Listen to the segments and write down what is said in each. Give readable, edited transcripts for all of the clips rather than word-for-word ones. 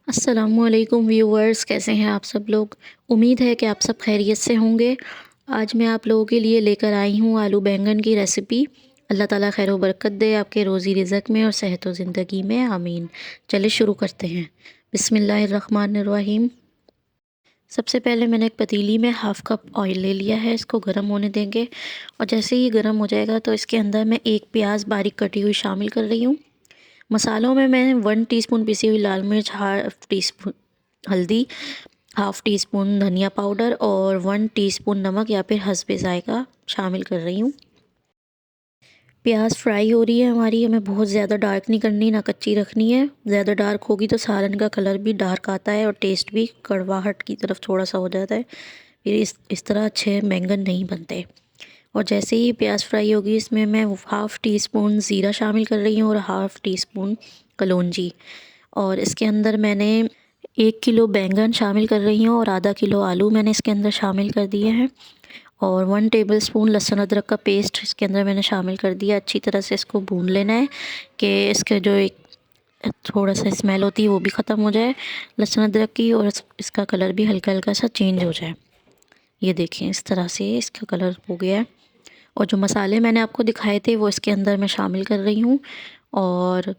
अस्सलामुअलैकुम व्यूवर्स, कैसे हैं आप सब लोग। उम्मीद है कि आप सब खैरियत से होंगे। आज मैं आप लोगों के लिए लेकर आई हूँ आलू बैंगन की रेसिपी। अल्लाह ताला खैर व बरकत दे आपके रोज़ी रिज़्क़ में और सेहत व ज़िंदगी में, आमीन। चलिए शुरू करते हैं। बिस्मिल्लाहिर्रहमानिर्रहीम। सबसे पहले मैंने एक पतीली में हाफ़ कप ऑयल ले लिया है, इसको गर्म होने देंगे। और जैसे ही गर्म हो जाएगा तो इसके अंदर मैं एक प्याज बारीक कटी हुई शामिल कर रही हूँ। मसालों में मैंने 1 टीस्पून पिसी हुई लाल मिर्च, हाफ़ टीस्पून हल्दी, हाफ़ टी स्पून धनिया पाउडर और 1 टीस्पून नमक या फिर हस्बे ज़ायक़ा शामिल कर रही हूँ। प्याज फ्राई हो रही है हमारी, हमें बहुत ज़्यादा डार्क नहीं करनी, ना कच्ची रखनी है। ज़्यादा डार्क होगी तो सालन का कलर भी डार्क आता है और टेस्ट भी कड़वाहट की तरफ थोड़ा सा हो जाता है। फिर इस तरह अच्छे बैंगन नहीं बनते। और जैसे ही प्याज फ्राई होगी इसमें मैं हाफ़ टी स्पून ज़ीरा शामिल कर रही हूँ और हाफ़ टी स्पून कलौंजी। और इसके अंदर मैंने 1 किलो बैंगन शामिल कर रही हूँ और आधा किलो आलू मैंने इसके अंदर शामिल कर दिए हैं। और 1 टेबलस्पून लहसुन अदरक का पेस्ट इसके अंदर मैंने शामिल कर दिया। अच्छी तरह से इसको भून लेना है कि इसके जो एक थोड़ा सा स्मेल होती है वो भी ख़त्म हो जाए लहसुन अदरक की, और इसका कलर भी हल्का हल्का सा चेंज हो जाए। ये देखिए इस तरह से इसका कलर हो गया है। और जो मसाले मैंने आपको दिखाए थे वो इसके अंदर मैं शामिल कर रही हूँ। और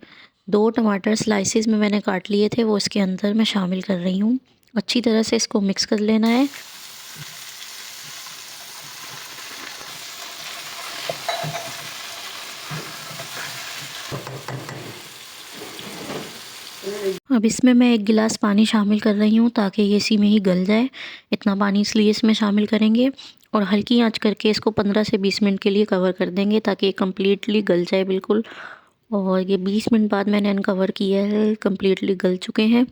2 टमाटर स्लाइसेस में मैंने काट लिए थे वो इसके अंदर मैं शामिल कर रही हूँ। अच्छी तरह से इसको मिक्स कर लेना है। अब इसमें मैं 1 गिलास पानी शामिल कर रही हूँ ताकि ये इसी में ही गल जाए। इतना पानी इसलिए इसमें शामिल करेंगे और हल्की आंच करके इसको 15 से 20 मिनट के लिए कवर कर देंगे ताकि ये कम्प्लीटली गल जाए बिल्कुल। और ये 20 मिनट बाद मैंने अनकवर किया है, कम्प्लीटली गल चुके हैं।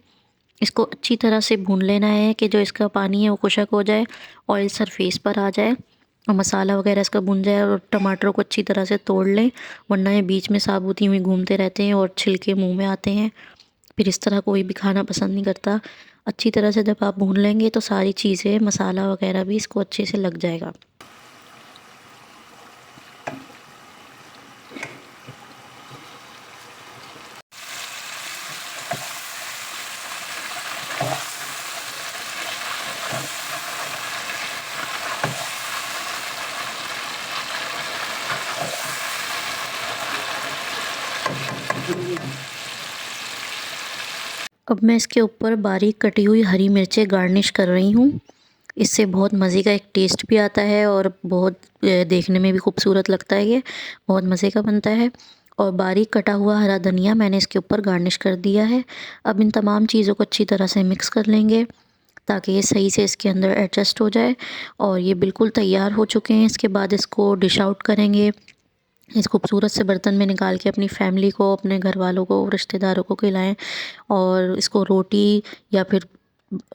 इसको अच्छी तरह से भून लेना है कि जो इसका पानी है वो खुशक हो जाए, ऑयल सरफेस पर आ जाए और मसाला वगैरह इसका भुन जाए। और टमाटरों को अच्छी तरह से तोड़ लें, वरना ये बीच में साबुती हुई घूमते रहते हैं और छिलके मुंह में आते हैं। फिर इस तरह कोई भी खाना पसंद नहीं करता। अच्छी तरह से जब आप भून लेंगे तो सारी चीज़ें मसाला वगैरह भी इसको अच्छे से लग जाएगा। अब मैं इसके ऊपर बारीक कटी हुई हरी मिर्चें गार्निश कर रही हूँ। इससे बहुत मज़े का एक टेस्ट भी आता है और बहुत देखने में भी खूबसूरत लगता है। ये बहुत मज़े का बनता है। और बारीक कटा हुआ हरा धनिया मैंने इसके ऊपर गार्निश कर दिया है। अब इन तमाम चीज़ों को अच्छी तरह से मिक्स कर लेंगे ताकि ये सही से इसके अंदर एडजस्ट हो जाए। और ये बिल्कुल तैयार हो चुके हैं। इसके बाद इसको डिश आउट करेंगे, इस खूबसूरत से बर्तन में निकाल के अपनी फैमिली को, अपने घर वालों को, रिश्तेदारों को खिलाएं। और इसको रोटी या फिर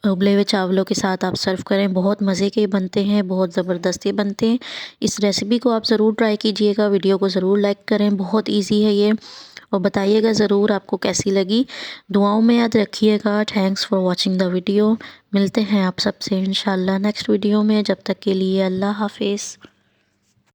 उबले हुए चावलों के साथ आप सर्व करें। बहुत मज़े के बनते हैं, बहुत ज़बरदस्त ये बनते हैं। इस रेसिपी को आप ज़रूर ट्राई कीजिएगा। वीडियो को ज़रूर लाइक करें, बहुत इजी है ये। और बताइएगा ज़रूर आपको कैसी लगी। दुआओं में याद रखिएगा। Thanks for watching the video. मिलते हैं आप सबसे इंशाल्लाह नेक्स्ट वीडियो में। जब तक के लिए अल्लाह हाफिज़।